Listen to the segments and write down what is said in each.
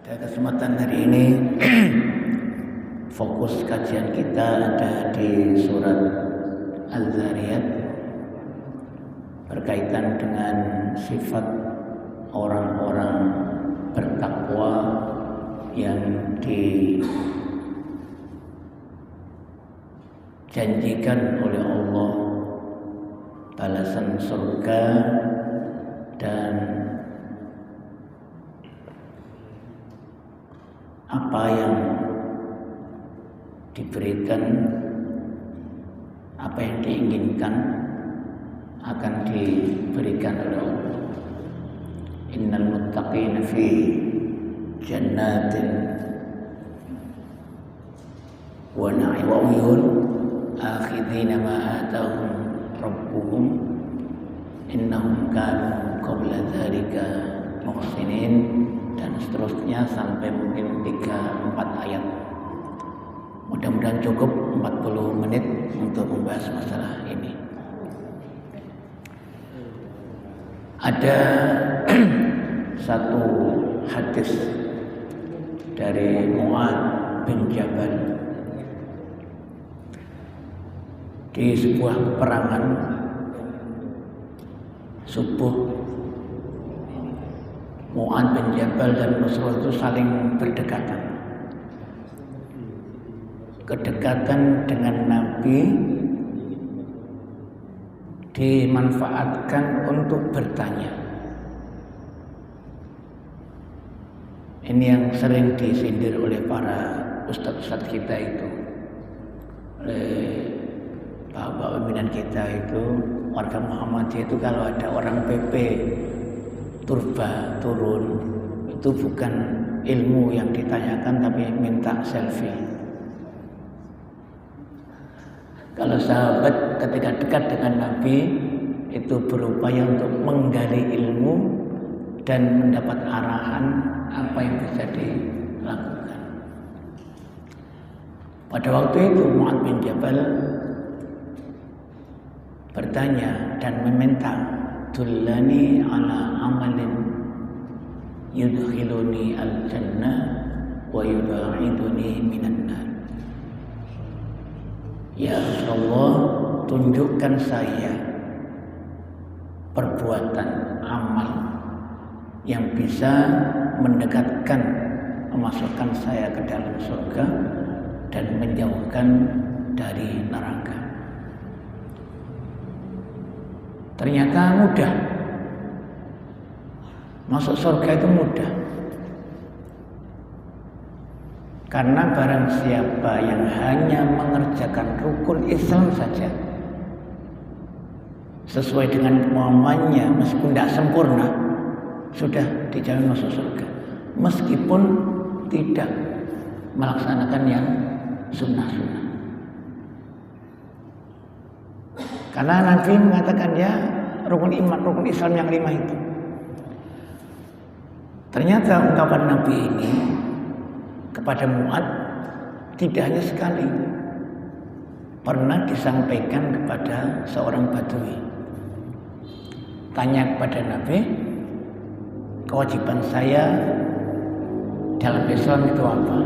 Pada kesempatan hari ini fokus kajian kita ada di surat Az-Zariyat berkaitan dengan sifat orang-orang bertakwa yang dijanjikan oleh Allah balasan surga dan apa yang diberikan, apa yang diinginkan akan diberikan oleh Allah. Innal muttaqina fi jannatin wa na'im wa uyun akhidhina ma atahum rabbuhum innahum kanu qabla dzalika muhsinin, dan seterusnya sampai mungkin 3-4 ayat. Mudah-mudahan cukup 40 menit untuk membahas masalah ini. Ada satu hadis dari Mu'adz bin Jabal di sebuah peperangan subuh. Mu'adz bin Jabal dan Rasulullah itu saling berdekatan. Kedekatan dengan Nabi dimanfaatkan untuk bertanya. Ini yang sering disindir oleh para ustadz-ustadz kita itu, oleh bapak pimpinan kita itu, warga Muhammadiyah itu, kalau ada orang PP turba turun, itu bukan ilmu yang ditanyakan tapi minta selfie. Kalau sahabat ketika dekat dengan Nabi itu berupaya untuk menggali ilmu dan mendapat arahan apa yang bisa dilakukan. Pada waktu itu Mu'adz bin Jabal bertanya dan meminta, dullani ala amalin yudkhiluni al-jannah wa yub'iduni minan nar. Ya Rasulullah, tunjukkan saya perbuatan amal yang bisa mendekatkan, memasukkan saya ke dalam surga dan menjauhkan dari neraka. Ternyata mudah. Masuk surga itu mudah. Karena barang siapa yang hanya mengerjakan rukun Islam saja sesuai dengan kemampuannya, meskipun tidak sempurna, sudah dijamin masuk surga. Meskipun tidak melaksanakan yang sunnah-sunnah. Karena Nabi mengatakan ya rukun iman, rukun Islam yang 5 itu. Ternyata ungkapan Nabi ini kepada Mu'adz tidak hanya sekali, pernah disampaikan kepada seorang Badui. Tanya kepada Nabi, kewajiban saya dalam Islam itu apa?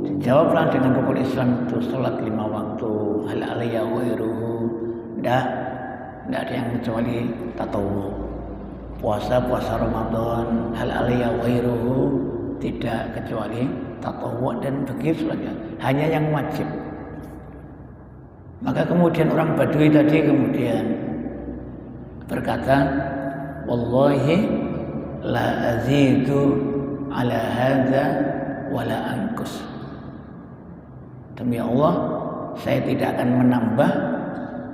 Dijawablah dengan rukun Islam itu salat 5 waktu, hal alayya ghairuhu, tidak ada yang kecuali tatawwu. Puasa Ramadan, hal alayya ghairuhu, tidak kecuali tatawwu, dan begitu saja, hanya yang wajib. Maka kemudian orang Badui tadi kemudian berkata, wallahi la azidu ala hadza wala anqus. Demi Allah, saya tidak akan menambah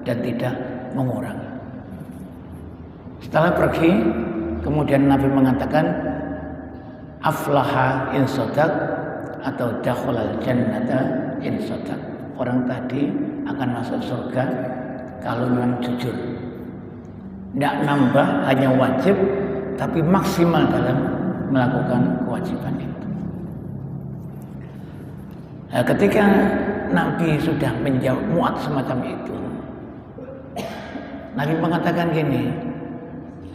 dan tidak mengurangi. Setelah pergi, kemudian Nabi mengatakan, aflaha in shadaq atau dakhalal jannata in shadaq. Orang tadi akan masuk surga kalau memang jujur. Tidak nambah, hanya wajib, tapi maksimal dalam melakukan kewajiban itu. Nah, ketika Nabi sudah menjawab Mu'adz semacam itu, Nabi mengatakan gini,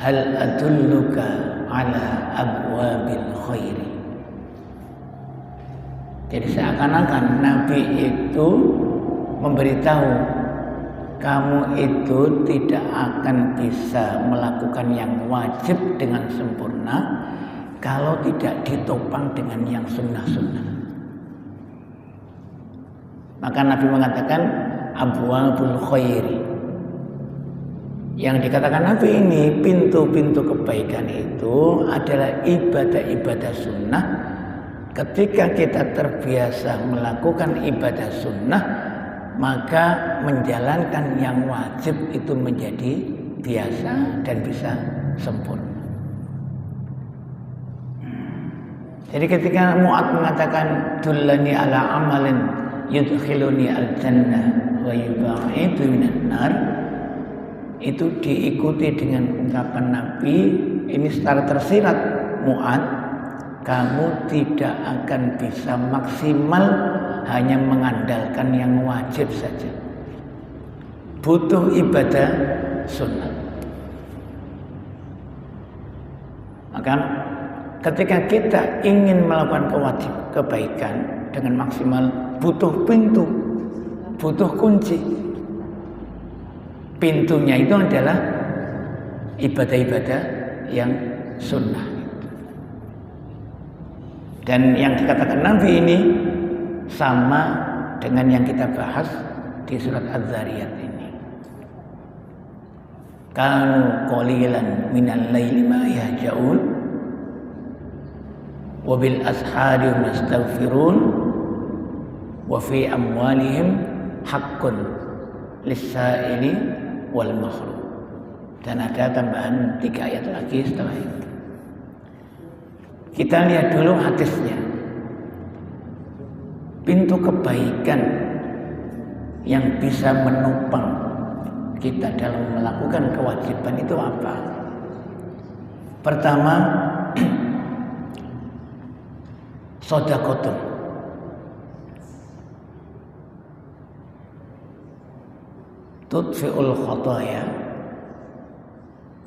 hal adulluka ala abwabil khairi. Jadi seakan-akan Nabi itu memberitahu kamu itu tidak akan bisa melakukan yang wajib dengan sempurna kalau tidak ditopang dengan yang sunnah-sunnah. Maka Nabi mengatakan abwabul khairi. Yang dikatakan Nabi ini pintu-pintu kebaikan itu adalah ibadah-ibadah sunnah. Ketika kita terbiasa melakukan ibadah sunnah, maka menjalankan yang wajib itu menjadi biasa dan bisa sempurna. Jadi ketika Mu'adz mengatakan dullani ala amalin yudkhiluni al-jannah wa yubaidu minan nar, itu diikuti dengan ungkapan Nabi ini secara tersirat, Mu'adz, kamu tidak akan bisa maksimal hanya mengandalkan yang wajib saja. Butuh ibadah sunnah. Maka ketika kita ingin melakukan kebaikan dengan maksimal, butuh pintu, butuh kunci. Pintunya itu adalah ibadah-ibadah yang sunnah. Dan yang dikatakan Nabi ini sama dengan yang kita bahas di surat Az-Zariyat ini. Kanu qalilan minal laili ma yahja'un wa bil ashari nastaghfirun wa fi amwalihim haqqun lis-sa'ili wal mahrum. Dan ada tambahan 3 ayat lagi setelah itu. Kita lihat dulu hadisnya. Pintu kebaikan yang bisa menopang kita dalam melakukan kewajiban itu apa? Pertama, shadaqatun. Tudfi'ul khataya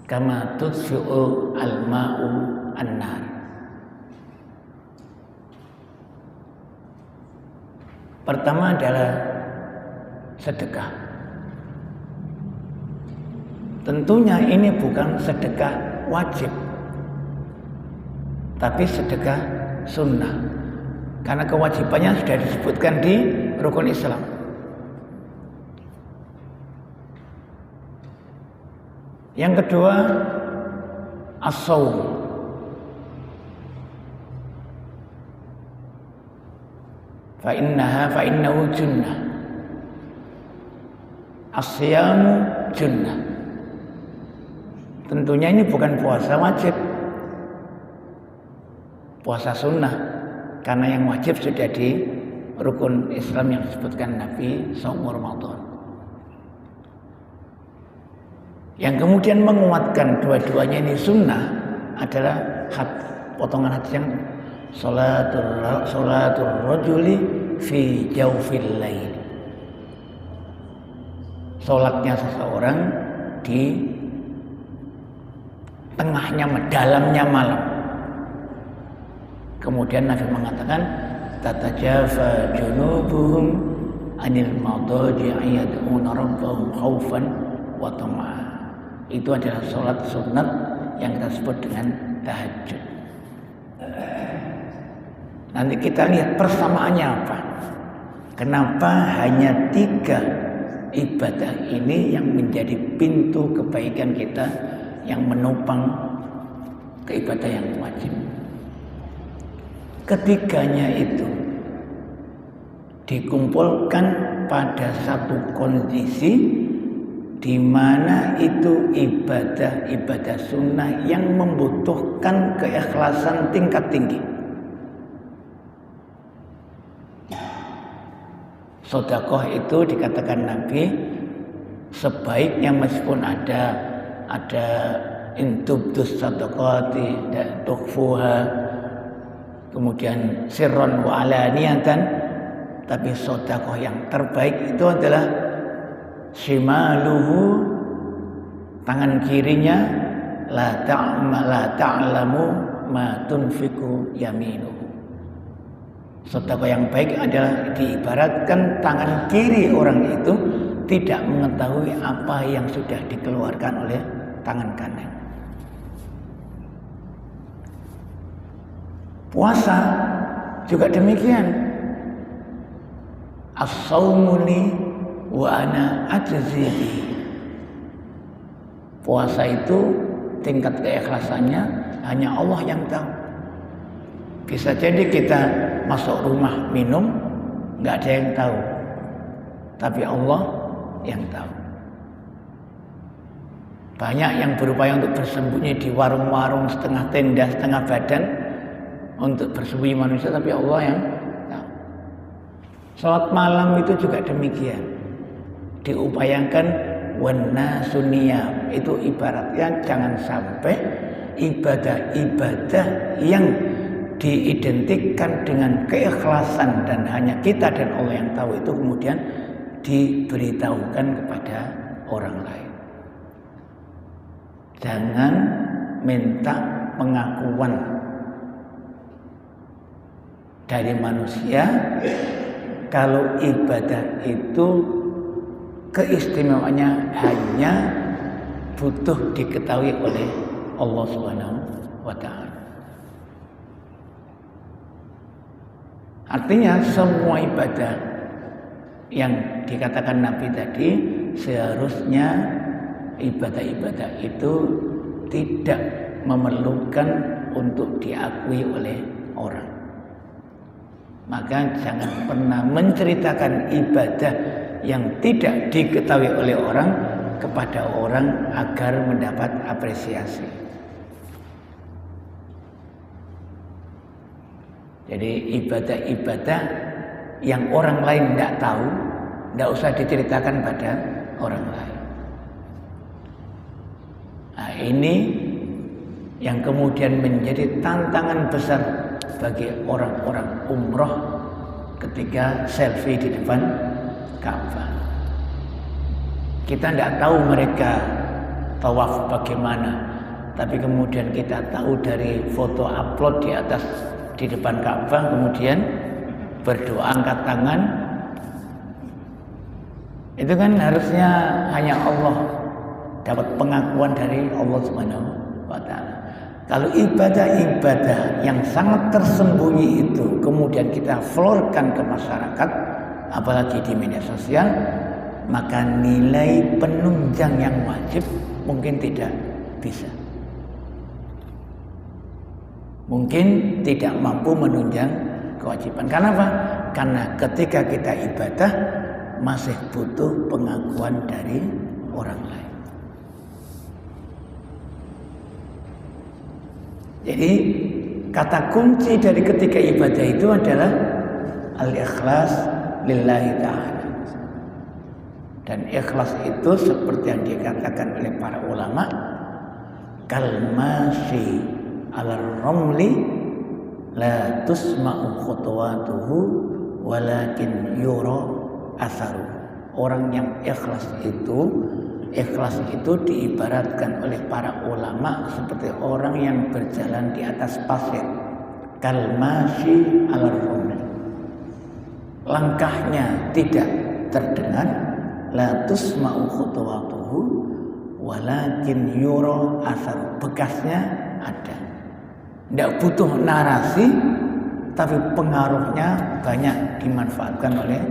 kama tudfi'u al-ma'u an-nar. Pertama adalah sedekah. Tentunya ini bukan sedekah wajib, tapi sedekah sunnah. Karena kewajibannya sudah disebutkan di rukun Islam. Yang kedua, as-shaum. Fa'innahu junnah. As-siyamu junnah. Tentunya ini bukan puasa wajib, puasa sunnah, karena yang wajib sudah di rukun Islam yang disebutkan Nabi, shaum Ramadan. Yang kemudian menguatkan dua-duanya ini sunnah adalah potongan hadis yang Sholatul rajuli fi jawfil lail. Sholatnya seseorang di dalamnya malam. Kemudian Nabi mengatakan tatajafa junubuhum anil madaji'i yad'una rabbahum khaufan wa tama'an. Itu adalah sholat sunat yang kita sebut dengan tahajud. Nanti kita lihat persamaannya apa. Kenapa hanya 3 ibadah ini yang menjadi pintu kebaikan kita yang menopang keibadah yang wajib. Ketiganya itu dikumpulkan pada satu kondisi di mana itu ibadah sunnah yang membutuhkan keikhlasan tingkat tinggi. Sedekah itu dikatakan Nabi sebaiknya meskipun ada intubdus sadaqati tukhfuha, kemudian sirron wa alaniyatan, tapi sedekah yang terbaik itu adalah shimaluhu, tangan kirinya, la ta'lamu ma tunfiku yaminuhu. Sedekah yang baik adalah diibaratkan tangan kiri orang itu tidak mengetahui apa yang sudah dikeluarkan oleh tangan kanan. Puasa juga demikian. As-saumu li wa ana ajzi bi. Puasa itu tingkat keikhlasannya hanya Allah yang tahu. Bisa jadi kita masuk rumah minum, nggak ada yang tahu, tapi Allah yang tahu. Banyak yang berupaya untuk bersembunyi di warung-warung, setengah tenda, setengah badan, untuk bersembunyi manusia, tapi Allah yang tahu. Salat malam itu juga demikian, diupayakan wana suniyam. Itu ibaratnya jangan sampai ibadah-ibadah yang diidentikan dengan keikhlasan dan hanya kita dan Allah yang tahu itu kemudian diberitahukan kepada orang lain. Jangan minta pengakuan dari manusia kalau ibadah itu keistimewaannya hanya butuh diketahui oleh Allah Subhanahu wa Ta'ala. Artinya semua ibadah yang dikatakan Nabi tadi seharusnya ibadah-ibadah itu tidak memerlukan untuk diakui oleh orang. Maka jangan pernah menceritakan ibadah yang tidak diketahui oleh orang kepada orang agar mendapat apresiasi. Jadi ibadah-ibadah yang orang lain tidak tahu, tidak usah diceritakan pada orang lain. Nah, ini yang kemudian menjadi tantangan besar bagi orang-orang umroh ketika selfie di depan Ka'bah. Kita tidak tahu mereka tawaf bagaimana, tapi kemudian kita tahu dari foto upload di atas di depan Ka'bah, kemudian berdoa angkat tangan. Itu kan harusnya hanya Allah dapat pengakuan dari Allah Subhanahu wa Ta'ala. Kalau ibadah-ibadah yang sangat tersembunyi itu kemudian kita florkan ke masyarakat, apalagi di media sosial, maka nilai penunjang yang wajib mungkin tidak bisa. Mungkin tidak mampu menunjang kewajiban. Karena apa? Karena ketika kita ibadah masih butuh pengakuan dari orang lain. Jadi kata kunci dari ketika ibadah itu adalah al-ikhlas lillahi ta'ala. Dan ikhlas itu seperti yang dikatakan oleh para ulama, kalmasi al-ramli la tusma'u khutuwatuhu walakin yura atharu. Orang yang ikhlas itu diibaratkan oleh para ulama seperti orang yang berjalan di atas pasir. Kalmasi al-ramli, langkahnya tidak terdengar, la tusma'u khutuwatuhu walakin yura atharu, bekasnya ada. Tidak butuh narasi, tapi pengaruhnya banyak dimanfaatkan oleh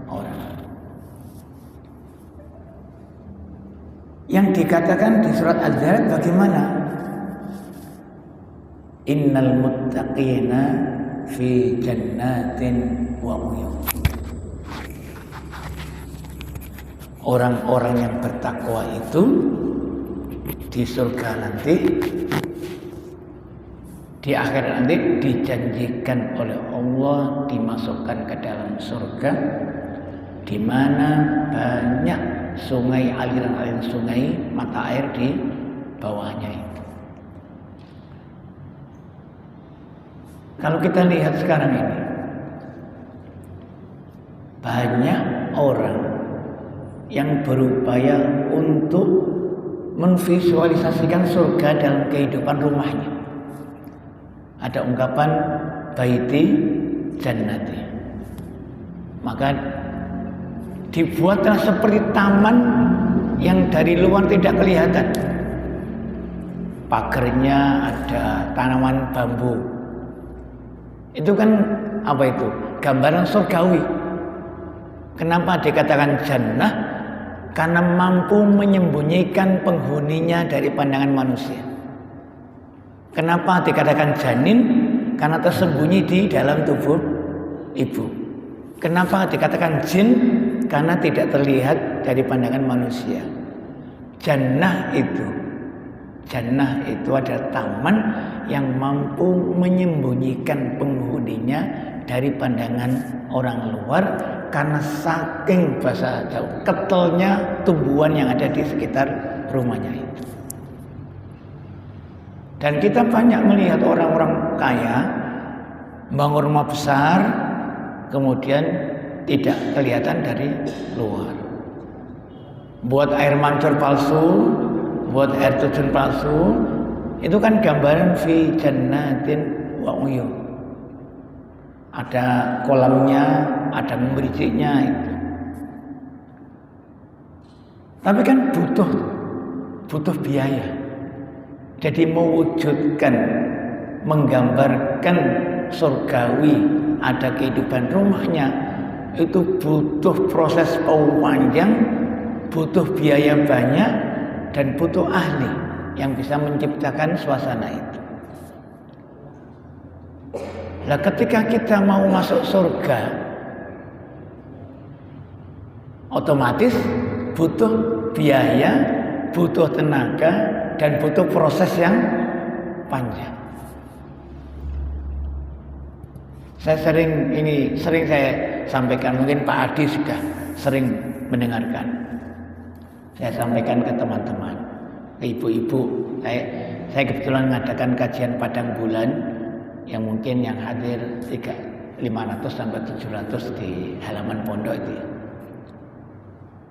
orang. Yang dikatakan di surat Az-Zariyat bagaimana? Innal muttaqina fi jannatin wa uyun. Orang-orang yang bertakwa itu di surga nanti, di akhirat nanti dijanjikan oleh Allah dimasukkan ke dalam surga di mana banyak sungai, aliran-aliran sungai, mata air di bawahnya itu. Kalau kita lihat sekarang ini, banyak orang yang berupaya untuk memvisualisasikan surga dalam kehidupan rumahnya. Ada ungkapan baiti jannati. Maka dibuatlah seperti taman yang dari luar tidak kelihatan. Pagernya ada tanaman bambu. Itu kan apa itu? Gambaran surgawi. Kenapa dikatakan jannah? Karena mampu menyembunyikan penghuninya dari pandangan manusia. Kenapa dikatakan janin? Karena tersembunyi di dalam tubuh ibu. Kenapa dikatakan jin? Karena tidak terlihat dari pandangan manusia. Jannah itu adalah taman yang mampu menyembunyikan penghuninya dari pandangan orang luar karena saking bahasa jauh ketelnya tumbuhan yang ada di sekitar rumahnya itu. Dan kita banyak melihat orang-orang kaya bangun rumah besar kemudian tidak kelihatan dari luar. Buat air mancur palsu, buat air terjun palsu, itu kan gambaran fi jannatin wa uyun. Ada kolamnya, ada memericiknya itu. Tapi kan butuh biaya. Jadi mewujudkan, menggambarkan surgawi, ada kehidupan rumahnya, itu butuh proses panjang, butuh biaya banyak, dan butuh ahli yang bisa menciptakan suasana itu. Nah, ketika kita mau masuk surga, otomatis butuh biaya, butuh tenaga, dan butuh proses yang panjang. Saya sering saya sampaikan, mungkin Pak Adi sudah sering mendengarkan. Saya sampaikan ke teman-teman, ke ibu-ibu. Saya kebetulan mengadakan kajian padang bulan yang mungkin yang hadir 500 sampai 700 di halaman pondok itu.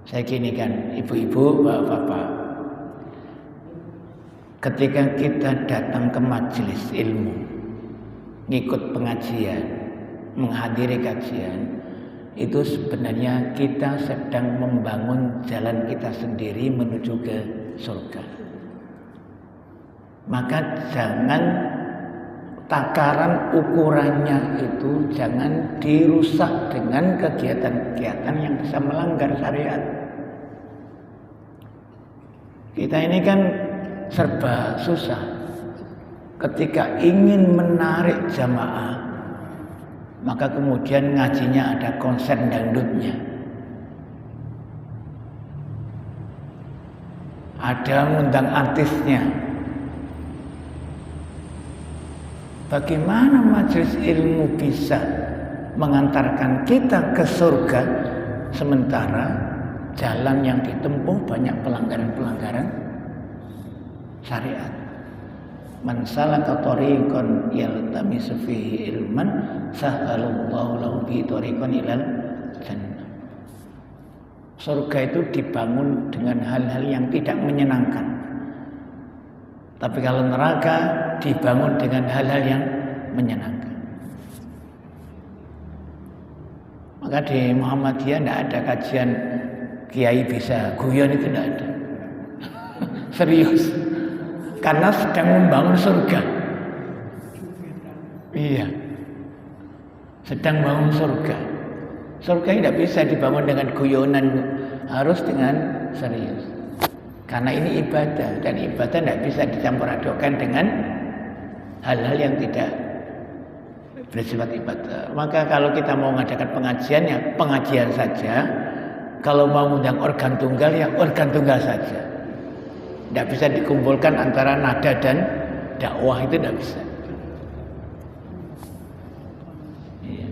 Saya gini kan, ibu-ibu, bapak-bapak, ketika kita datang ke majelis ilmu, ngikut pengajian, menghadiri kajian, itu sebenarnya kita sedang membangun jalan kita sendiri menuju ke surga. Maka jangan takaran ukurannya itu jangan dirusak dengan kegiatan-kegiatan yang bisa melanggar syariat. Kita ini kan serba susah. Ketika ingin menarik jamaah, maka kemudian ngajinya ada konser dangdutnya, ada ngundang artisnya. Bagaimana majelis ilmu bisa mengantarkan kita ke surga sementara jalan yang ditempuh banyak pelanggaran-pelanggaran syariat? Man salaka tariqan yaltamisu fihi ilman sahalallahu lahu bihi tariqan ilal jannah. Surga itu dibangun dengan hal-hal yang tidak menyenangkan. Tapi kalau neraka dibangun dengan hal-hal yang menyenangkan. Maka di Muhammadiyah tidak ada kajian kiai bisa guyon, itu tidak ada. Serius. Karena sedang membangun surga. Iya. Sedang membangun surga. Surga tidak bisa dibangun dengan guyonan, harus dengan serius. Karena ini ibadah, dan ibadah tidak bisa dicampur adukkan dengan hal-hal yang tidak bersifat ibadah. Maka kalau kita mau mengadakan pengajian, ya pengajian saja. Kalau mau mengundang organ tunggal, ya organ tunggal saja. Tidak bisa dikumpulkan antara nada dan dakwah, itu tidak bisa. Iya.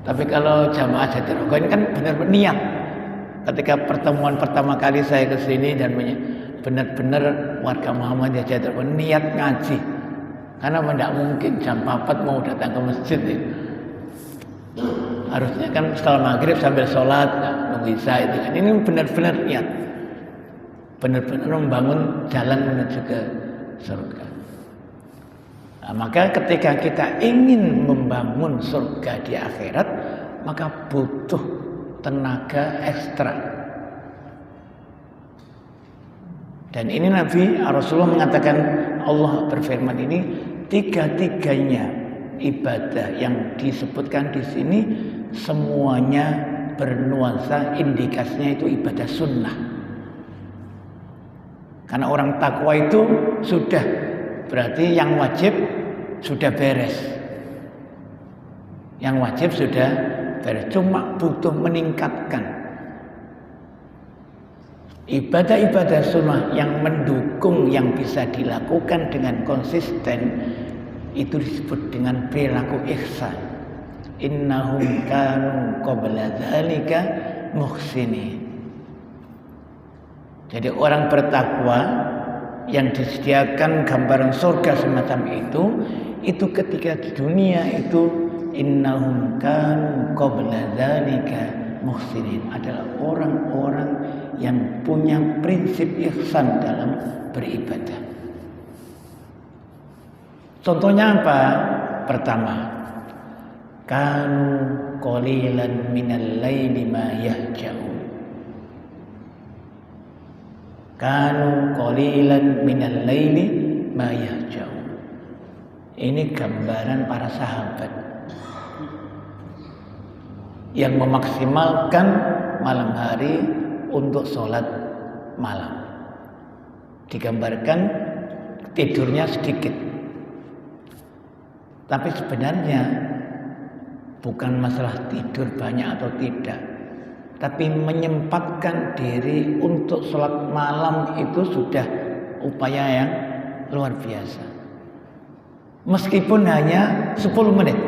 Tapi kalau jamaah Jatirogo ini kan benar-benar niat. Ketika pertemuan pertama kali saya ke sini dan benar-benar warga Muhammadiyah Jatirogo niat ngaji. Karena tidak mungkin jam 4 mau datang ke masjid itu. Harusnya kan setelah maghrib sambil sholat, nunggu isya itu kan. Ini benar-benar niat. benar-benar membangun jalan menuju ke surga. Nah, maka ketika kita ingin membangun surga di akhirat, maka butuh tenaga ekstra. Dan ini Nabi Rasulullah mengatakan, Allah berfirman ini, tiga-tiganya ibadah yang disebutkan di sini semuanya bernuansa indikasinya itu ibadah sunnah. Karena orang takwa itu sudah berarti yang wajib sudah beres. Yang wajib sudah beres, cuma butuh meningkatkan. Ibadah-ibadah sunnah yang mendukung yang bisa dilakukan dengan konsisten itu disebut dengan perilaku ihsan. Innahum kanu qabla dzalika muhsinin. Jadi orang bertakwa yang disediakan gambaran surga semacam itu ketika di dunia itu innahum kanu qabla dzalika muhsinin, adalah orang-orang yang punya prinsip ihsan dalam beribadah. Contohnya apa? Pertama, kanu qalilan minal laili ma yahja'un. Kanu qalilan minal laili ma yahja'un. Ini gambaran para sahabat yang memaksimalkan malam hari untuk sholat malam. Digambarkan tidurnya sedikit, tapi sebenarnya bukan masalah tidur banyak atau tidak, tapi menyempatkan diri untuk sholat malam itu sudah upaya yang luar biasa. Meskipun hanya 10 menit.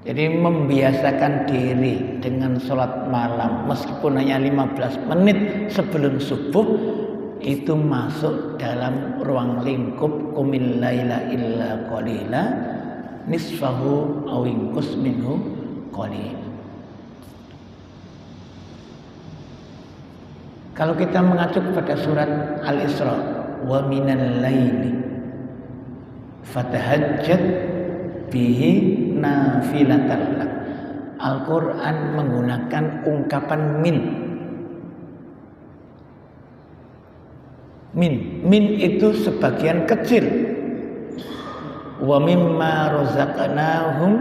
Jadi membiasakan diri dengan sholat malam meskipun hanya 15 menit sebelum subuh, itu masuk dalam ruang lingkup qumil laila illa qalila nisfahu aw inqus minhu qalil. Kalau kita mengacu kepada surat Al-Isra, wa minal laili fatahajjat bihi nafilatan lak. Al-Quran menggunakan ungkapan min. Min itu sebagian kecil. Wa mimma razaqnahum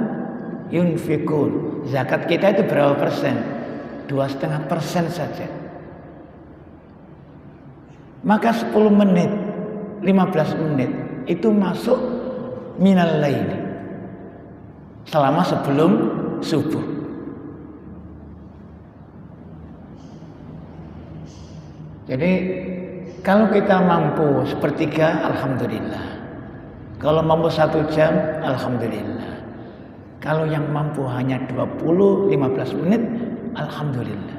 yunfikun. Zakat kita itu berapa persen? 2,5% saja. Maka 10 menit, 15 menit itu masuk minal laili, selama sebelum subuh. Jadi kalau kita mampu sepertiga, alhamdulillah. Kalau mampu 1 jam, alhamdulillah. Kalau yang mampu hanya 20-15 menit, alhamdulillah.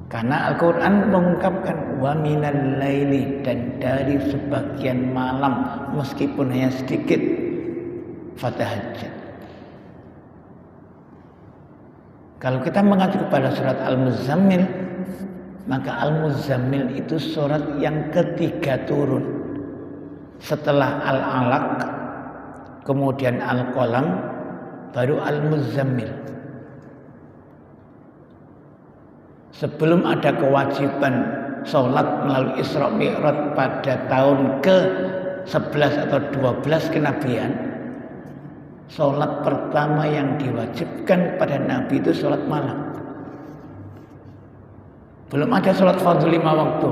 Karena Al-Quran mengungkapkan wa minal laili, dan dari sebagian malam meskipun hanya sedikit, fatahajjat. Kalau kita mengacu kepada surat Al-Muzammil, maka Al-Muzammil itu surat yang ketiga turun setelah Al-Alaq, kemudian Al-Qalam, baru Al-Muzammil. Sebelum ada kewajiban sholat melalui Isra Mi'raj pada tahun ke-11 atau 12 kenabian, sholat pertama yang diwajibkan pada Nabi itu sholat malam. Belum ada sholat fardhu 5 waktu,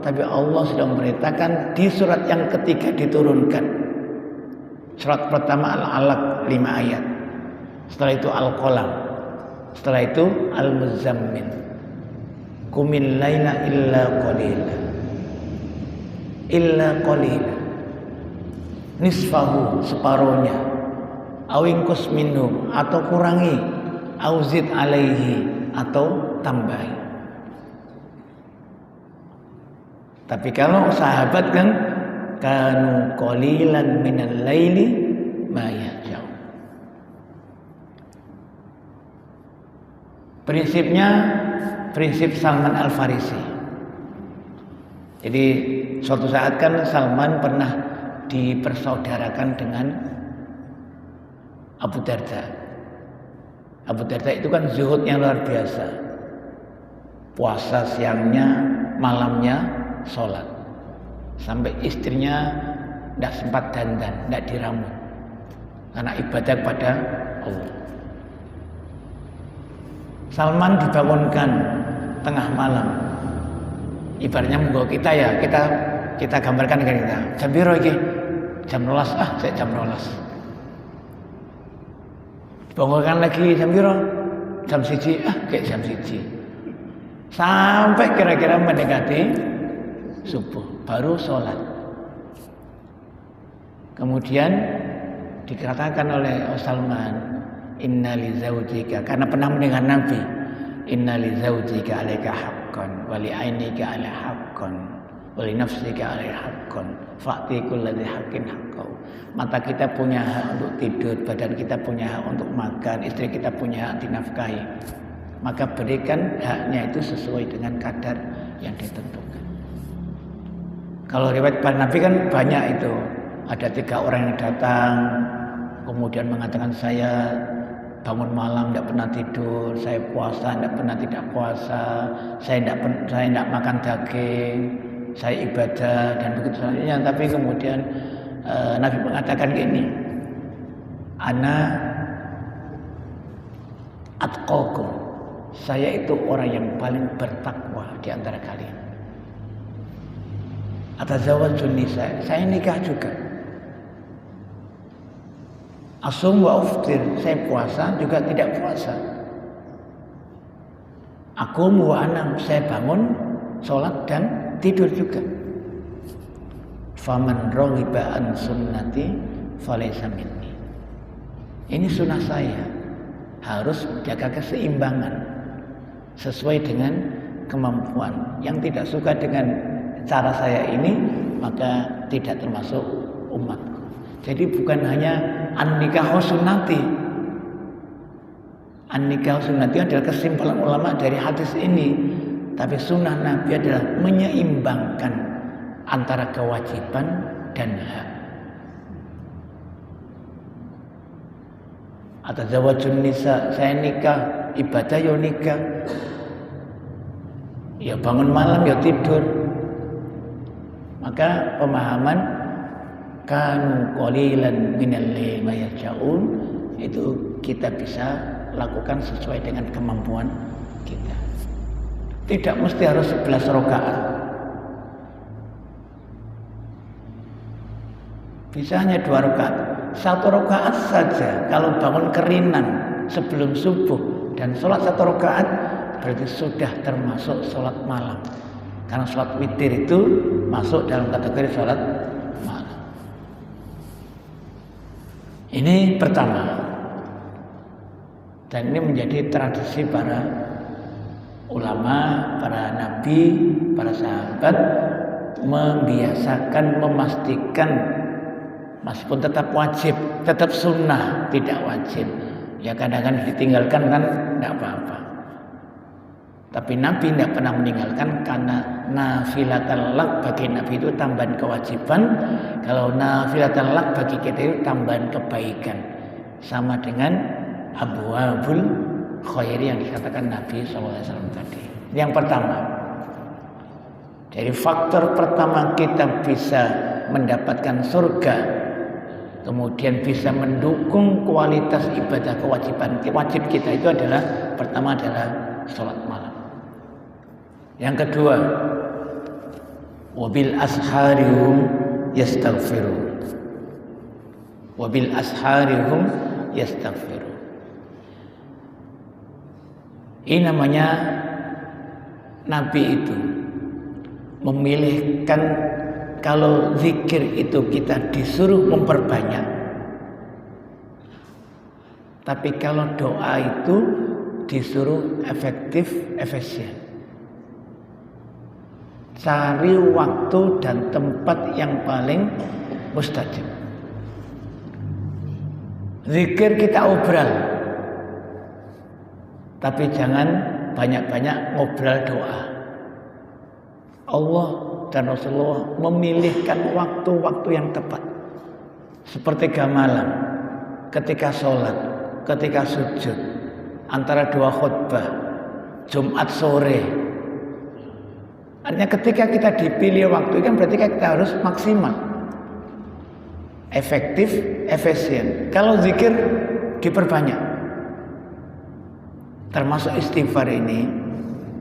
tapi Allah sudah memberitakan di surat yang ketiga diturunkan. Surat pertama Al-Alaq 5 ayat, setelah itu Al-Qalam, setelah itu Al-Muzammil. Qumil laila illa qalila, illa qalila, nisfahu, separuhnya, awingkus minhu, atau kurangi, auzid alaihi, atau tambahi. Tapi kalau sahabat kan kanu qalilan minal laili ma yahja'un. Prinsipnya prinsip Salman Al-Farisi. Jadi suatu saat kan Salman pernah dipersaudarakan dengan Abu Darda. Abu Darda itu kan zuhudnya luar biasa. Puasa siangnya, malamnya sholat. Sampai istrinya tidak sempat dandan, tidak diramu. Karena ibadah kepada Allah. Salman dibangunkan tengah malam. Ibaratnya monggo kita ya, kita gambarkan dengan kita. Jam piro iki? Jam 12. Saya jam 12. Dibangunkan lagi jam piro? Jam 1. Kayak jam 1. Sampai kira-kira mendekati subuh baru sholat. Kemudian dikatakan oleh Salman, inna li zaujika, karena pernah mendengar Nabi, inna li zaujika alaika haqqan wa li ainika ala haqqan wa li nafsika ala haqqan fa'ti kulladzi haqqin haqqahu. Mata kita punya hak untuk tidur, badan kita punya hak untuk makan, istri kita punya hak dinafkahi. Maka berikan haknya itu sesuai dengan kadar yang ditentukan. Kalau riwayat para Nabi kan banyak itu. Ada 3 orang yang datang kemudian mengatakan, saya bangun malam tidak pernah tidur, saya puasa tidak pernah tidak puasa, saya tidak makan daging, saya ibadah dan begitu selanjutnya. Tapi kemudian Nabi mengatakan gini, ana atqakum, saya itu orang yang paling bertakwa di antara kalian. Atazawwajun nisa, saya nikah juga. Asum wa uftir, saya puasa juga tidak puasa. Aqum wa anam, saya bangun, sholat dan tidur juga. Faman raghiba an sunnati falaysa minni. Ini sunnah saya, harus menjaga keseimbangan sesuai dengan kemampuan. Yang tidak suka dengan cara saya ini, maka tidak termasuk umatku. Jadi bukan hanya an-nikahu sunnati. An-nikahu sunnati adalah kesimpulan ulama dari hadis ini. Tapi sunnah Nabi adalah menyeimbangkan antara kewajiban dan hak. Atazawwajun nisa, saya nikah, ibadah ya nikah. Ya bangun malam ya tidur. Maka pemahaman kanu qalilan minal laili ma yahjaun itu kita bisa lakukan sesuai dengan kemampuan kita. Tidak mesti harus 11 rakaat. Bisa hanya 2 rakaat. 1 rakaat saja kalau bangun kerinan sebelum subuh dan sholat 1 rakaat berarti sudah termasuk sholat malam. Karena sholat witir itu masuk dalam kategori sholat malam. Ini pertama. Dan ini menjadi tradisi para ulama, para nabi, para sahabat membiasakan, memastikan meskipun tetap wajib, tetap sunnah, tidak wajib. Ya kadang-kadang ditinggalkan kan tidak apa-apa. Tapi Nabi tidak pernah meninggalkan karena nafilatul lak bagi Nabi itu tambahan kewajiban. Kalau nafilatul lak bagi kita itu tambahan kebaikan. Sama dengan abwabul khair yang dikatakan Nabi SAW tadi. Yang pertama, dari faktor pertama kita bisa mendapatkan surga, kemudian bisa mendukung kualitas ibadah kewajiban wajib kita itu adalah pertama adalah sholat malam. Yang kedua, wabil asharihum yastaghfirun. Wabil asharihum yastaghfirun. Ini namanya Nabi itu memilihkan kalau zikir itu kita disuruh memperbanyak. Tapi kalau doa itu disuruh efektif, efisien. Cari waktu dan tempat yang paling mustajab. Zikir kita obral. Tapi jangan banyak-banyak ngobrol doa. Allah dan Rasulullah memilihkan waktu-waktu yang tepat. Sepertiga malam, ketika sholat, ketika sujud, antara dua khutbah, Jumat sore. Artinya ketika kita dipilih waktu kan berarti kita harus maksimal, efektif, efisien. Kalau zikir diperbanyak. Termasuk istighfar ini,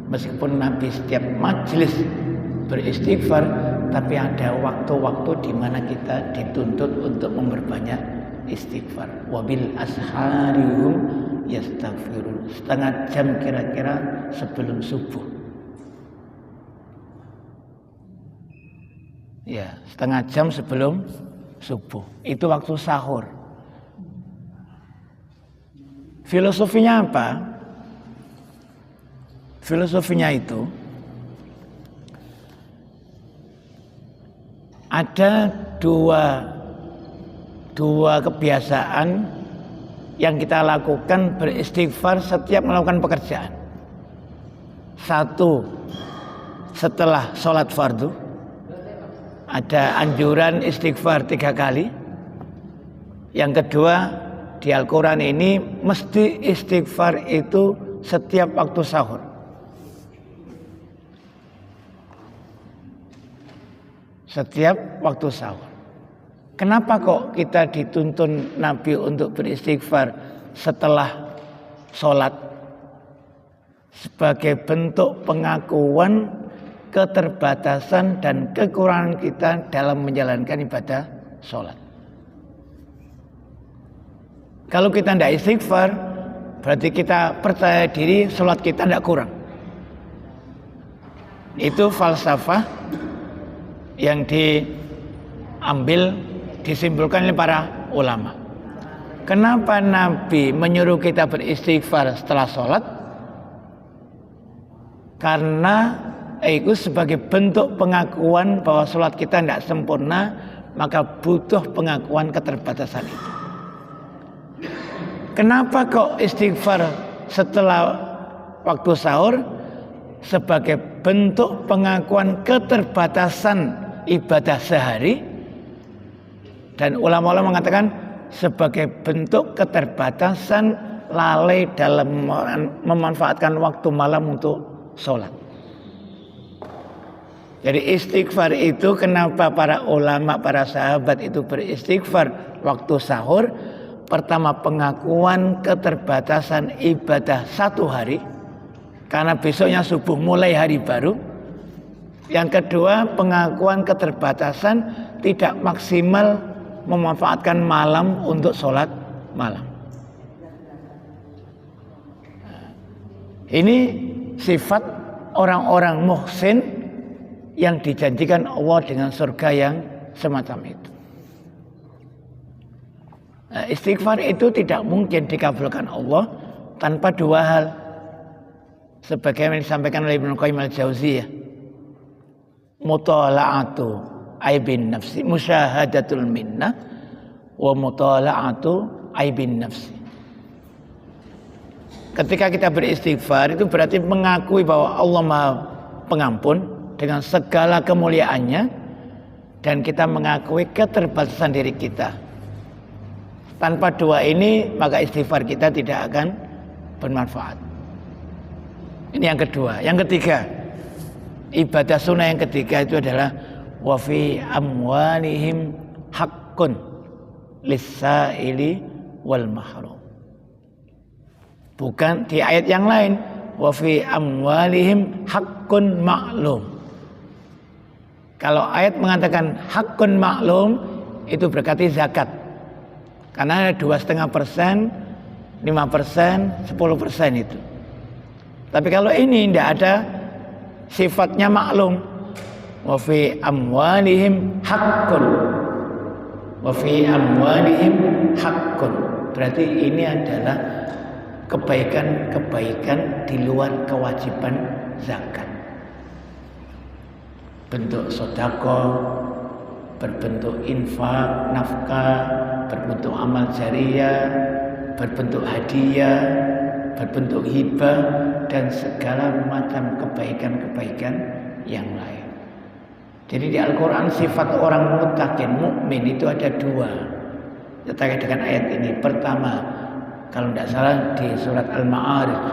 meskipun Nabi setiap majelis beristighfar, tapi ada waktu-waktu di mana kita dituntut untuk memperbanyak istighfar. Wabil asharihum yastaghfirun. Setengah jam kira-kira sebelum subuh. Ya, setengah jam sebelum subuh. Itu waktu sahur. Filosofinya apa? Filosofinya itu ada dua kebiasaan yang kita lakukan beristighfar setiap melakukan pekerjaan. Satu, setelah sholat fardu ada anjuran istighfar 3 kali. Yang kedua, di Al-Quran ini mesti istighfar itu setiap waktu sahur. Setiap waktu sahur. Kenapa kok kita dituntun Nabi untuk beristighfar setelah sholat? Sebagai bentuk pengakuan keterbatasan dan kekurangan kita dalam menjalankan ibadah sholat. Kalau kita tidak istighfar, berarti kita percaya diri sholat kita tidak kurang. Itu falsafah yang disimpulkan oleh para ulama. Kenapa Nabi menyuruh kita beristighfar setelah sholat? Karena itu sebagai bentuk pengakuan bahwa sholat kita tidak sempurna, maka butuh pengakuan keterbatasan itu. Kenapa kok istighfar setelah waktu sahur? Sebagai bentuk pengakuan keterbatasan ibadah sehari, dan ulama-ulama mengatakan sebagai bentuk keterbatasan lalai dalam memanfaatkan waktu malam untuk sholat. Jadi istighfar itu kenapa para ulama, para sahabat itu beristighfar waktu sahur? Pertama, pengakuan keterbatasan ibadah satu hari, karena besoknya subuh mulai hari baru. Yang kedua, pengakuan keterbatasan tidak maksimal memanfaatkan malam untuk sholat malam. Ini sifat orang-orang muhsin yang dijanjikan Allah dengan surga yang semacam itu. Istighfar itu tidak mungkin dikabulkan Allah tanpa dua hal. Sebagaimana disampaikan oleh Ibnu Qayyim al-Jauziyah. Mutala'atu aibin nafsi, musyahadatul minnah wa mutala'atu aibin nafsi. Ketika kita beristighfar itu berarti mengakui bahwa Allah Maha Pengampun dengan segala kemuliaannya, dan kita mengakui keterbatasan diri kita. Tanpa dua ini maka istighfar kita tidak akan bermanfaat. Ini yang kedua. Yang ketiga, ibadah sunnah yang ketiga itu adalah wa fi amwalihim haqqun lis-sa'ili wal mahrum. Bukan di ayat yang lain, wa fi amwalihim haqqun ma'lum. Kalau ayat mengatakan haqqun ma'lum, itu berarti zakat. Karena ada 2,5%, 5%, 10% itu. Tapi kalau ini tidak ada sifatnya maklum. Wa fi amwalihim haqqun. Wa fi amwalihim haqqun. Berarti ini adalah kebaikan-kebaikan di luar kewajiban zakat. Bentuk sedekah, berbentuk infak, nafkah, berbentuk amal jariyah, berbentuk hadiah, berbentuk hibah dan segala macam kebaikan-kebaikan yang lain. Jadi di Al-Quran sifat orang muttaqin, mukmin itu ada dua terkait dengan ayat ini. Pertama, kalau tidak salah di surat Al-Ma'arij,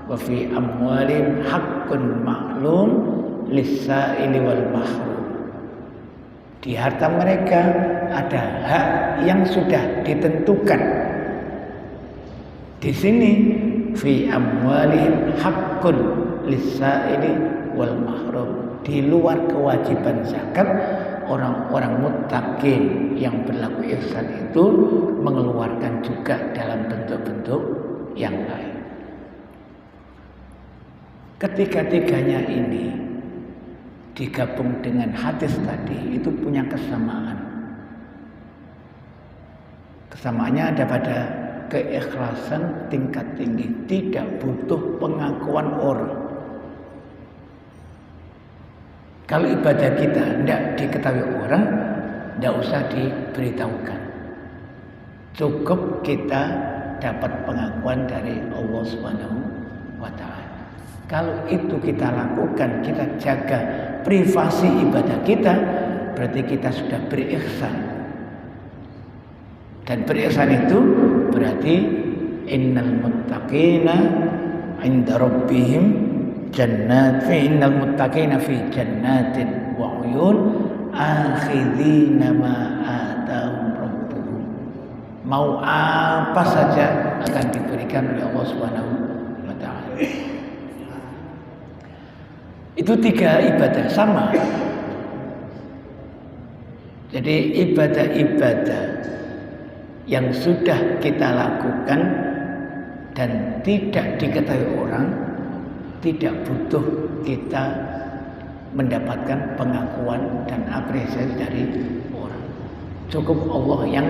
wa fi amwalihim haqqun ma'lum lis-sa'ili wal mahrum. Di harta mereka ada hak yang sudah ditentukan. Di sini fi amwalihim haqqun lis-sa'ili wal mahrum. Di luar kewajiban zakat, orang-orang muttaqin yang berlaku ihsan itu mengeluarkan juga dalam bentuk-bentuk yang lain. Ketiga-tiganya ini digabung dengan hadis tadi itu punya kesamaan. Kesamaannya ada pada keikhlasan tingkat tinggi, tidak butuh pengakuan orang. Kalau ibadah kita tidak diketahui orang, tidak usah diberitahukan. Cukup kita dapat pengakuan dari Allah Subhanahu wa Ta'ala. Kalau itu kita lakukan, kita jaga privasi ibadah kita, berarti kita sudah berihsan. Dan berihsan itu berarti innal muttaqina 'inda rabbihim jannat fi innal muttaqina fi jannatin wa 'uyun akhidhina ma atahum rabbuhum. Mau apa saja akan diberikan oleh Allah Subhanahu wa Ta'ala. Itu tiga ibadah sama. Jadi ibadah-ibadah yang sudah kita lakukan dan tidak diketahui orang, tidak butuh kita mendapatkan pengakuan dan apresiasi dari orang. Cukup Allah yang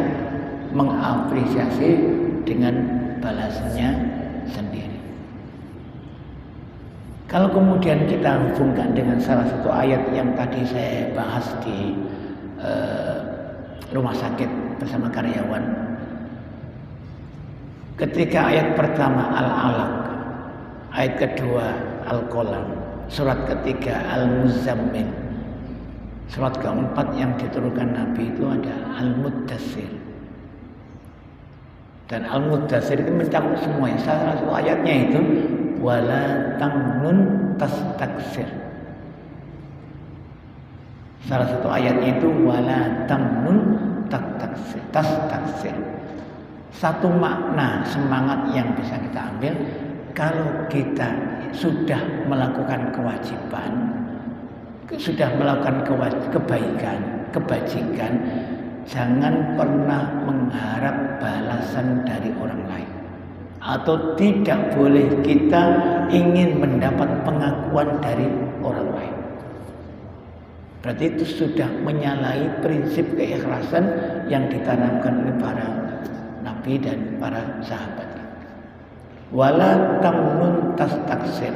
mengapresiasi dengan balasannya sendiri. Kalau kemudian kita hubungkan dengan salah satu ayat yang tadi saya bahas di rumah sakit bersama karyawan, ketika ayat pertama Al-Alaq, ayat kedua Al-Qalam, surat ketiga Al-Muzammil, surat keempat yang diturunkan Nabi itu ada Al-Muddatsir. Dan Al-Muddatsir itu mencakup semuanya. Salah satu ayatnya itu wala tamnun tastaksir. Salah satu ayatnya itu wala tamnun tastaksir. Satu makna semangat yang bisa kita ambil, kalau kita sudah melakukan kewajiban, sudah melakukan kebaikan, kebajikan, jangan pernah mengharap balasan dari orang lain. Atau tidak boleh kita ingin mendapat pengakuan dari orang lain. Berarti itu sudah menyalahi prinsip keikhlasan yang ditanamkan oleh para nabi dan para sahabat. Wala tamnun tastaksir.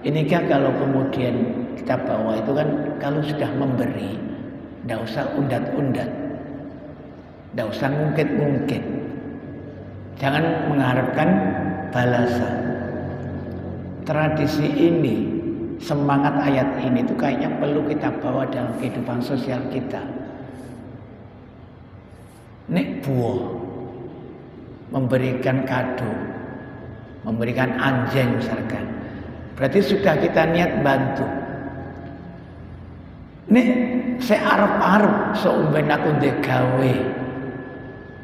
Ini kan kalau kemudian kita bawa itu kan, kalau sudah memberi, tidak usah undat-undat, tidak usah ngungkit-ngungkit. Jangan mengharapkan balasan. Tradisi ini, semangat ayat ini itu kayaknya perlu kita bawa dalam kehidupan sosial kita. Nek buah, memberikan kado, memberikan anjing misalkan, berarti sudah kita niat bantu. Nek saya arep-arep seumben aku ndek gawe,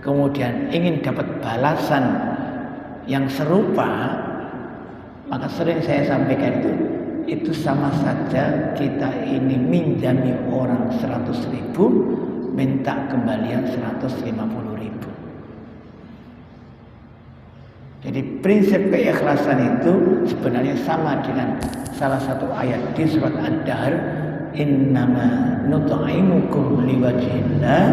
kemudian ingin dapat balasan yang serupa, maka sering saya sampaikan itu sama saja kita ini minjami orang 100.000, minta kembalian 150.000. Jadi prinsip keikhlasan itu sebenarnya sama dengan salah satu ayat di surat Ad-Dahr, innama nut'imukum liwajhillah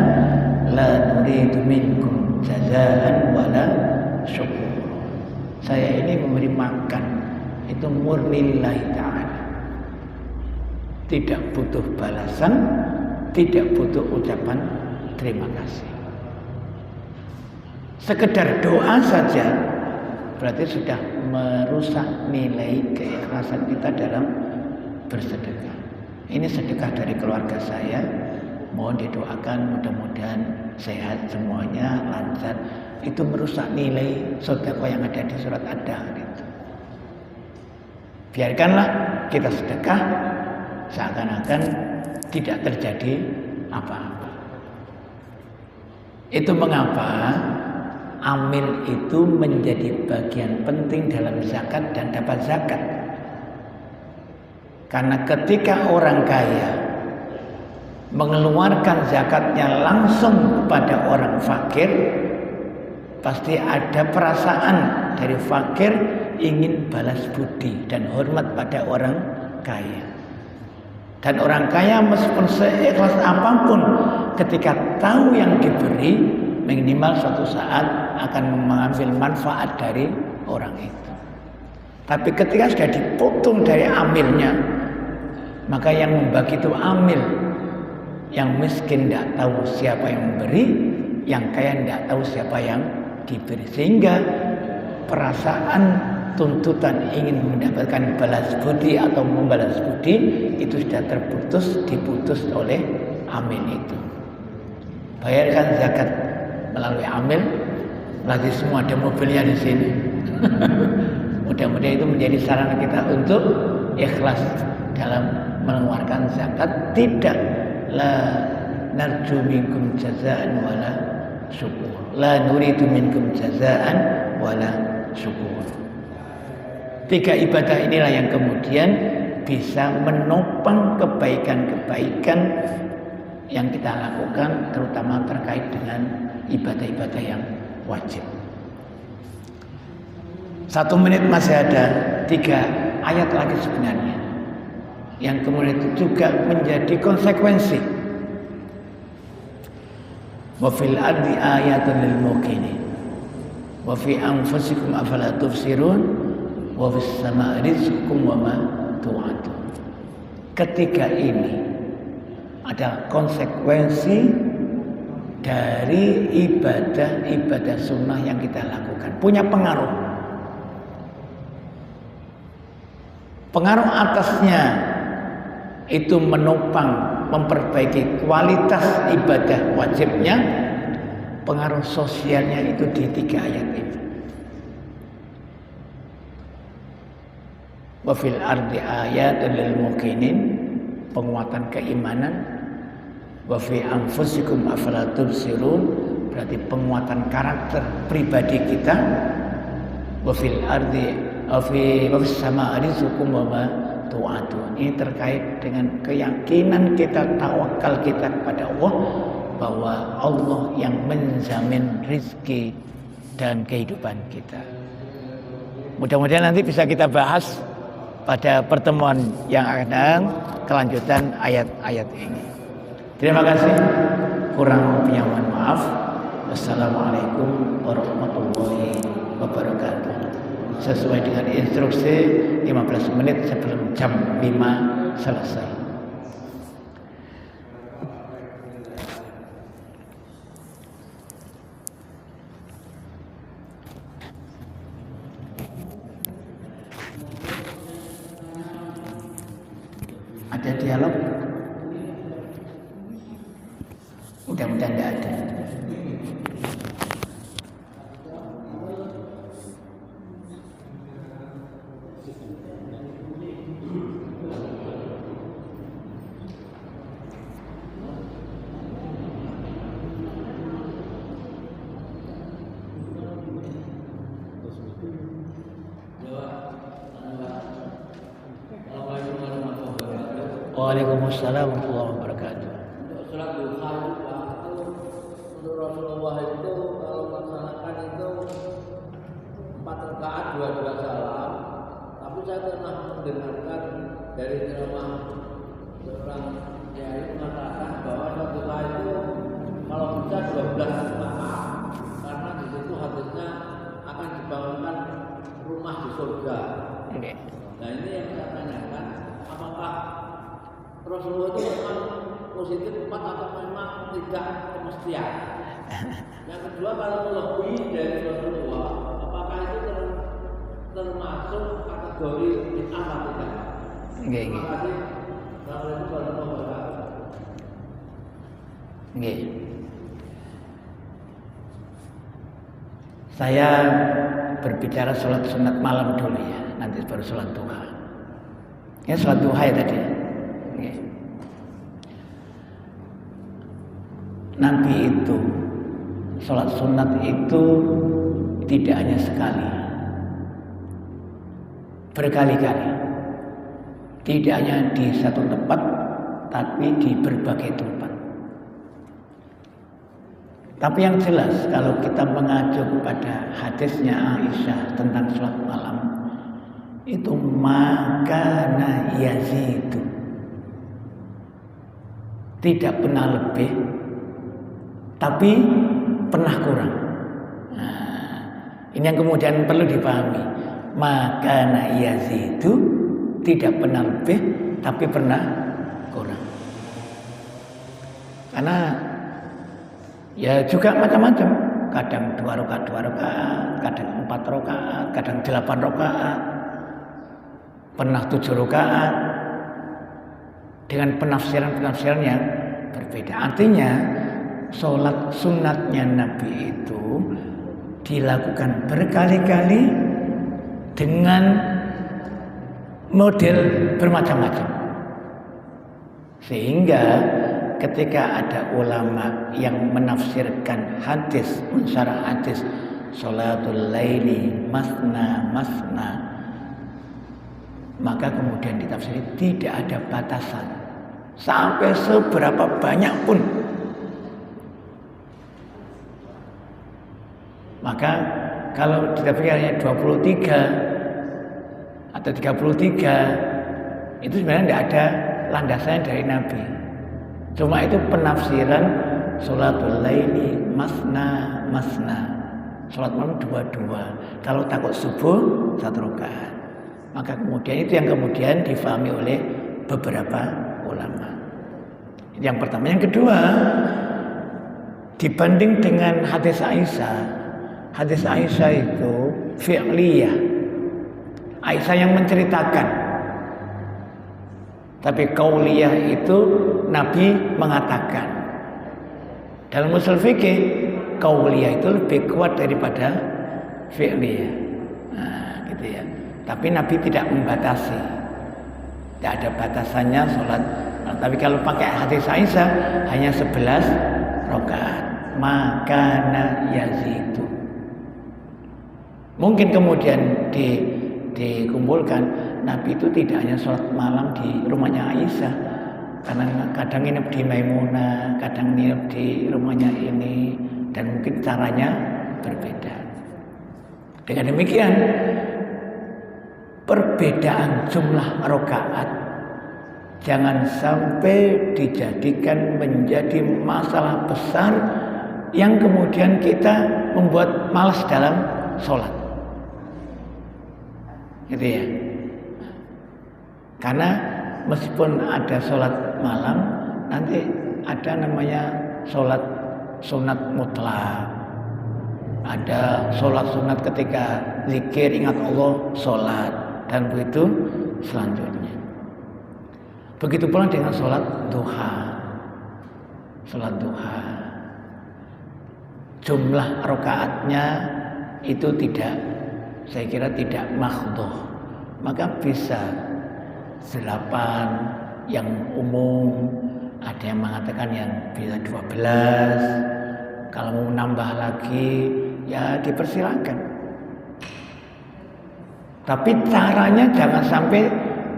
la nuridu minkum jazaan wala syukur. Saya ini memberi makan itu murni lillahi ta'ala, tidak butuh balasan, tidak butuh ucapan terima kasih. Sekedar doa saja berarti sudah merusak nilai keikhlasan kita dalam bersedekah. Ini sedekah dari keluarga saya, mohon didoakan mudah-mudahan sehat semuanya, lancar. Itu merusak nilai sedekah yang ada di surat Ad-Dahr itu. Biarkanlah kita sedekah seakan-akan tidak terjadi apa-apa. Itu mengapa amil itu menjadi bagian penting dalam zakat dan dapat zakat. Karena ketika orang kaya mengeluarkan zakatnya langsung kepada orang fakir, pasti ada perasaan dari fakir ingin balas budi dan hormat pada orang kaya. Dan orang kaya meskipun seikhlas apapun, ketika tahu yang diberi, minimal suatu saat akan mengambil manfaat dari orang itu. Tapi ketika sudah dipotong dari amilnya, maka yang membagi itu amil. Yang miskin tidak tahu siapa yang memberi, yang kaya tidak tahu siapa yang diberi. Sehingga perasaan tuntutan ingin mendapatkan balas budi atau membalas budi itu sudah diputus oleh amil itu. Bayarkan zakat melalui amil, lagi semua ada mobilnya di sini. Mudah-mudahan itu menjadi sarana kita untuk ikhlas dalam mengeluarkan zakat. Tidak la narju minkum jazaan wala syukur, la nuridu minkum jazaan wala syukur. 3 ibadah inilah yang kemudian bisa menopang kebaikan-kebaikan yang kita lakukan, terutama terkait dengan ibadah-ibadah yang wajib. 1 menit masih ada 3 ayat lagi sebenarnya, yang kemudian itu juga menjadi konsekuensi. Wa fil ardi ayatun lil muqinin wa fi anfusikum afala tubsirun wa fis samaa'i rizqukum wa ma tu'adun. Ketiga ini ada konsekuensi dari ibadah-ibadah sunnah yang kita lakukan, punya pengaruh. Pengaruh atasnya itu menopang, memperbaiki kualitas ibadah wajibnya. Pengaruh sosialnya itu di 3 ayat itu. Wa fil ardi ayatun lil muqinin, penguatan keimanan. Wa fi anfusikum afala tubsirun, berarti penguatan karakter pribadi kita. Wa fil ardi wa fis samaa'i rizqukum wa ma tu'adun. Ini terkait dengan keyakinan kita, tawakal kita kepada Allah, bahwa Allah yang menjamin rizki dan kehidupan kita. Mudah-mudahan nanti bisa kita bahas pada pertemuan yang akan datang kelanjutan ayat-ayat ini. Terima kasih. Kurang lebihnya mohon maaf. Wassalamualaikum warahmatullahi wabarakatuh. Sesuai dengan instruksi 15 menit sebelum jam 5 selesai. Ada dialog? Mudah-mudahan tidak ada. Waalaikumsalam warahmatullahi wabarakatuh. Untuk sholat duha Pak, itu untuk Rasulullah itu kalau melaksanakan itu 4 rakaat 2 salam. Tapi saya pernah mendengarkan dari ceramah seorang kiai mengatakan bahwa sholat duha itu kalau bisa 12 rakaat, karena di situ hadisnya akan dibangunkan rumah di surga. Nah ini yang saya tanyakan, apakah Rasulullah itu memang positif 4 atau memang tidak kemestian? Yang kedua, kalau melebihi dari Rasulullah, apakah itu termasuk kategori bid'ah atau tidak? Nggih, Terima nggih. kasih. Assalamualaikum warahmatullahi wabarakatuh. Nggih. Saya berbicara sholat sunat malam dulu ya, nanti baru sholat duha. Ya sholat duha ya tadi. Nggih. Nabi itu sholat sunat itu tidak hanya sekali, berkali-kali. Tidak hanya di satu tempat, tapi di berbagai tempat. Tapi yang jelas kalau kita mengacu kepada hadisnya Aisyah tentang sholat malam, itu makana yazidu, tidak pernah lebih, tapi pernah kurang. Nah, ini yang kemudian perlu dipahami. Makana yazidu, tidak pernah lebih, tapi pernah kurang. Karena ya juga macam-macam. Kadang 2 rakaat, kadang 4 rakaat, kadang 8 rakaat, pernah 7 rakaat, dengan penafsiran-penafsiran yang berbeda. Artinya sholat sunatnya Nabi itu dilakukan berkali-kali dengan model bermacam-macam. Sehingga ketika ada ulama yang menafsirkan hadis, mensyarah hadis sholatul laili masna masna, maka kemudian ditafsiri tidak ada batasan sampai seberapa banyak pun. Maka kalau ditafsirkannya 23 atau 33, itu sebenarnya tidak ada landasannya dari Nabi. Cuma itu penafsiran sholatul laili masna masna, sholat malam 2-2, kalau takut subuh 1 rakaat. Maka kemudian itu yang kemudian difahami oleh beberapa ulama. Yang pertama. Yang kedua, dibanding dengan hadis Aisyah itu fi'liyah, Aisyah yang menceritakan. Tapi qauliyah itu Nabi mengatakan. Dalam usul fikih, qauliyah itu lebih kuat daripada fi'liyah. Nah, gitu ya. Tapi Nabi tidak membatasi. Tidak ada batasannya sholat. Nah, tapi kalau pakai hadis Aisyah hanya 11 rakaat. Makana yazidu. Mungkin kemudian dikumpulkan, Nabi itu tidak hanya sholat malam di rumahnya Aisyah, karena kadang nginep di Maimunah, kadang nginep di rumahnya ini, dan mungkin caranya berbeda. Dengan demikian, perbedaan jumlah rakaat jangan sampai dijadikan menjadi masalah besar yang kemudian kita membuat malas dalam sholat. Gitu ya. Karena meskipun ada sholat malam, nanti ada namanya sholat sunat mutlak. Ada sholat sunat ketika zikir ingat Allah, sholat, dan begitu selanjutnya. Begitu pula dengan sholat duha. Sholat duha, jumlah rakaatnya itu tidak, saya kira tidak makhdhah. Maka bisa 8 yang umum, ada yang mengatakan yang bisa 12. Kalau mau nambah lagi ya dipersilakan. Tapi caranya jangan sampai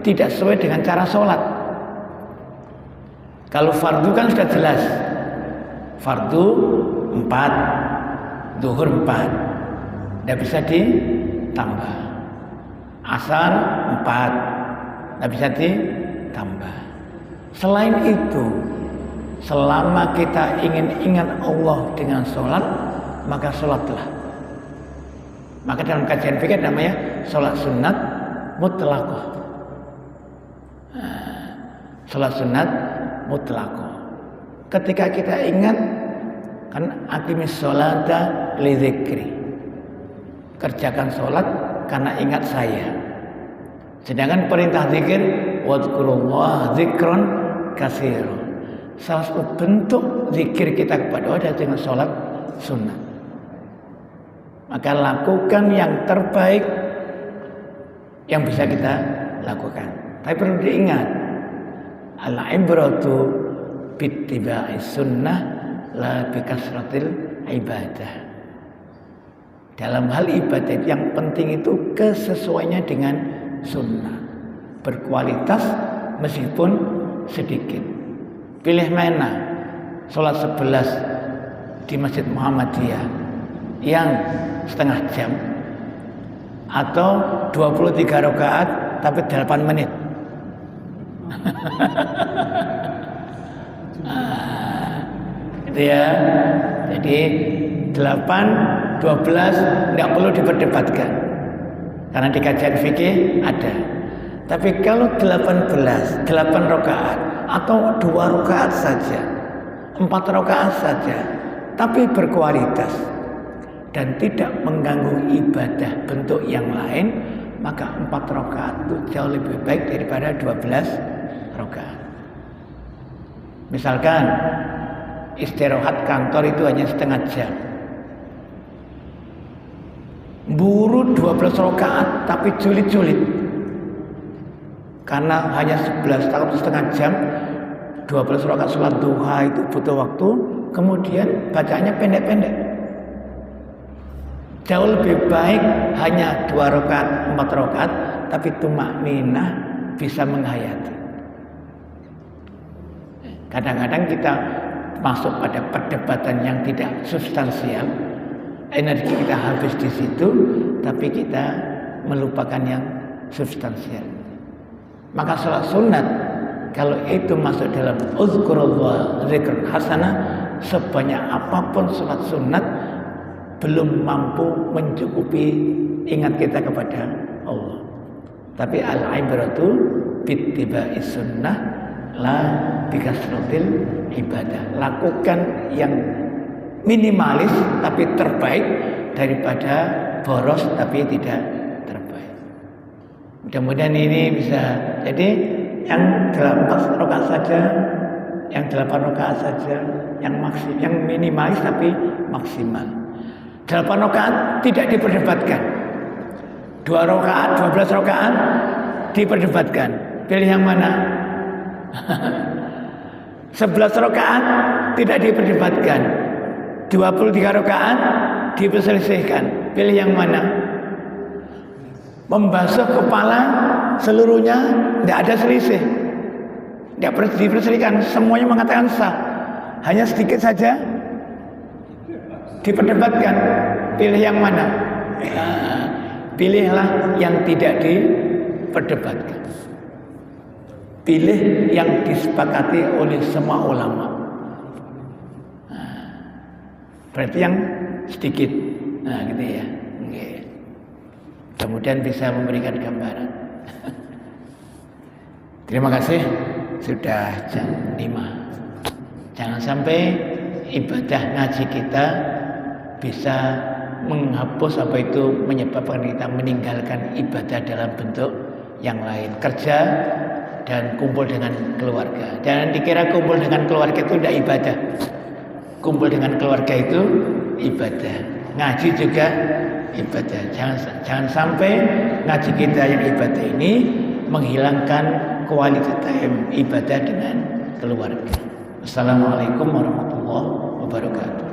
tidak sesuai dengan cara sholat. Kalau fardu kan sudah jelas, fardu 4, zuhur 4, tidak bisa ditambah. Asar 4, tidak bisa ditambah. Selain itu, selama kita ingin ingat Allah dengan sholat, maka sholatlah. Maka dalam kajian fikih namanya sholat sunat mutlaqah. Sholat sunat mutlaqah. Ketika kita ingat, kan aqimis sholata li dzikri, kerjakan sholat karena ingat saya. Sedangkan perintah zikir wadhkurullah dzikron katsiran. Salah satu bentuk zikir kita kepada Allah adalah dengan sholat sunnah. Maka lakukan yang terbaik yang bisa kita lakukan. Tapi perlu diingat, al-ibratu bittiba'is sunnah la bikasratil ibadah. Dalam hal ibadah yang penting itu kesesuaiannya dengan sunnah, berkualitas meskipun sedikit. Pilih mana? Sholat 11 di Masjid Muhammadiyah yang setengah jam, atau 23 rakaat tapi 8 menit. Gitu ya. Jadi 8, 12 tidak perlu diperdebatkan karena di kajian fikih ada. Tapi kalau 18, 8 rakaat atau 2 rakaat saja, 4 rakaat saja, tapi berkualitas dan tidak mengganggu ibadah bentuk yang lain, maka 4 rakaat itu jauh lebih baik daripada 12 rakaat. Misalkan istirahat kantor itu hanya setengah jam, buru 12 rakaat tapi julid-julid, karena hanya 11 atau setengah jam, 12 rakaat sholat duha itu butuh waktu, kemudian bacaannya pendek-pendek. Jauh lebih baik hanya 2 rakaat, 4 rakaat, tapi tumakninah bisa menghayati. Kadang-kadang kita masuk pada perdebatan yang tidak substansial, energi kita habis di situ, tapi kita melupakan yang substansial. Maka sholat sunat, kalau itu masuk dalam uzkurullah dzikr hasanah, sebanyak apapun sholat sunat belum mampu mencukupi ingat kita kepada Allah. Tapi al-ibratu bittiba'is sunnah la bikasratil ibadah. Lakukan yang minimalis tapi terbaik daripada boros tapi tidak terbaik. Mudah-mudahan ini bisa. Jadi yang 8 rakaat saja, yang 8 rakaat saja, yang minimalis tapi maksimal. 8 rakaat tidak diperdebatkan. 2 rakaat, 12 rakaat diperdebatkan. Pilih yang mana? 11 rakaat tidak diperdebatkan. 23 rakaat diperselisihkan. Pilih yang mana? Membasuh kepala seluruhnya tidak ada selisih, tidak diperselisihkan, semuanya mengatakan sah. Hanya sedikit saja diperdebatkan. Pilih yang mana? Pilihlah yang tidak diperdebatkan. Pilih yang disepakati oleh semua ulama. Berarti yang sedikit. Nah, gitu ya. Kemudian bisa memberikan gambaran. Terima kasih. Sudah jam 5. Jangan sampai ibadah ngaji kita bisa menghapus apa itu menyebabkan kita meninggalkan ibadah dalam bentuk yang lain, kerja dan kumpul dengan keluarga. Jangan dikira kumpul dengan keluarga itu tidak ibadah. Kumpul dengan keluarga itu ibadah. Ngaji juga ibadah. Jangan sampai ngaji kita yang ibadah ini menghilangkan kualitas ibadah dengan keluarga. Assalamualaikum warahmatullahi wabarakatuh.